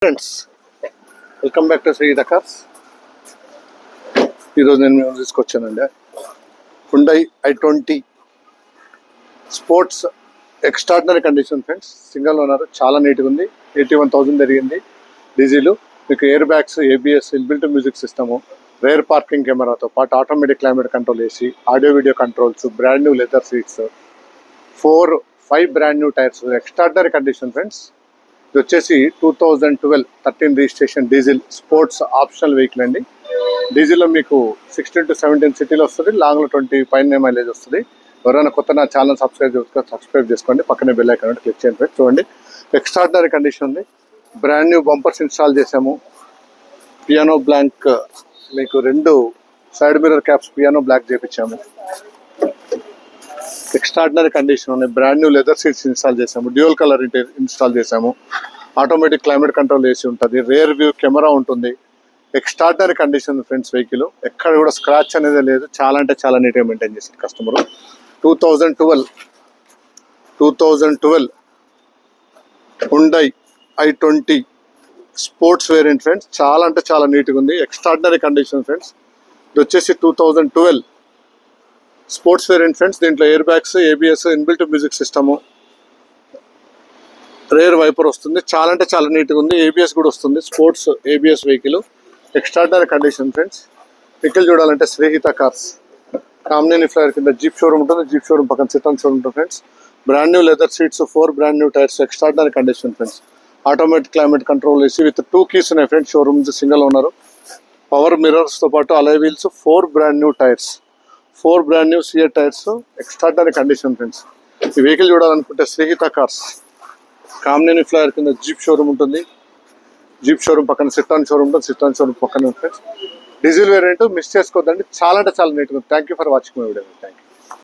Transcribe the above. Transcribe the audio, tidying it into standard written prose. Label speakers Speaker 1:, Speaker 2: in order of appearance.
Speaker 1: Friends, welcome back to Srigeetha cars. ఈరోజు నేను మేము తీసుకొచ్చానండి Hyundai i20 sports extraordinary condition. Friends, single owner, చాలా నీట్గా ఉంది. 81,000 జరిగింది. డీజిల్, మీకు air bags, ABS, inbuilt music system, rear parking కెమెరాతో పాటు automatic climate control AC, audio video controls, brand new leather seats, 5 brand new tyres, extraordinary condition. Friends, ఇది వచ్చేసి 2012 13 registration diesel sports optional vehicle అండి. డీజిల్లో మీకు 16 to 17 సిటీలో వస్తుంది, లాంగ్లో 20 పైన మైలేజ్ వస్తుంది. ఎవరైనా కొత్త నా ఛానల్ సబ్స్క్రైబ్ చేసుకోండి, పక్కనే బెల్ ఐకాన్ క్లిక్ చేయండి. ఫ్రెండ్స్, చూడండి, ఎక్స్ట్రాడినరీ కండిషన్ ఉంది. బ్రాండ్ న్యూ బంపర్స్ ఇన్స్టాల్ చేసాము. పియానో బ్లాంక్, మీకు 2 side mirror caps piano black చేయించాము. ఎక్స్ట్రాడినరీ కండిషన్ ఉన్నాయి. Brand new leather seats install చేసాము. డ్యూయల్ కలర్ ఇన్స్టాల్ చేసాము. ఆటోమేటిక్ క్లైమేట్ కంట్రోల్ ఏసీ ఉంటుంది. రేర్ వ్యూ కెమెరా ఉంటుంది. Extraordinary condition friends. వెహికల్ ఎక్కడ కూడా స్క్రాచ్ అనేది లేదు. చాలా అంటే చాలా నీట్గా మెయింటైన్ చేశారు customer. 2012 Hyundai i20 sports variant friends. చాలా అంటే చాలా నీట్గా ఉంది. Extraordinary condition friends. ఇది వచ్చేసి 2012 స్పోర్ట్స్ వేరియంట్ ఫ్రెండ్స్. దీంట్లో air bags, ABS, inbuilt music system, rear wiper వస్తుంది. చాలా అంటే చాలా నీట్గా ఉంది. ఏబిఎస్ కూడా వస్తుంది. Sports ABS vehicle. Extraordinary condition friends. Vehicle చూడాలంటే శ్రీగీత కార్స్, కామినేని ఫ్లైర్ కింద జీప్ షోరూమ్ ఉంటుంది. జీప్ షోరూమ్ పక్కన సిటాన్ షోరూమ్ ఉంటుంది friends. Brand new leather seats, 4 brand new tyres, extraordinary condition friends. Automatic climate control AC with 2 keys ఉన్నాయి friends. Showroom single owner. Power మిర్రర్స్తో పాటు alloy wheels, 4 brand new tyres, 4 brand new సియర్ tyres. Extraordinary condition friends. ఈ vehicle చూడాలనుకుంటే Srigeetha cars, Kamineni flyover కింద jeep showroom ఉంటుంది. Jeep showroom పక్కన Citroen showroom ఉంటుంది. సిటాన్ షోరూమ్ పక్కన ఫ్రెండ్స్. డీజిల్ వేరియంట్ మిస్ చేసుకోవద్దండి. చాలా అంటే చాలా నీట్గా ఉంది. Thank you for watching my video. Thank you.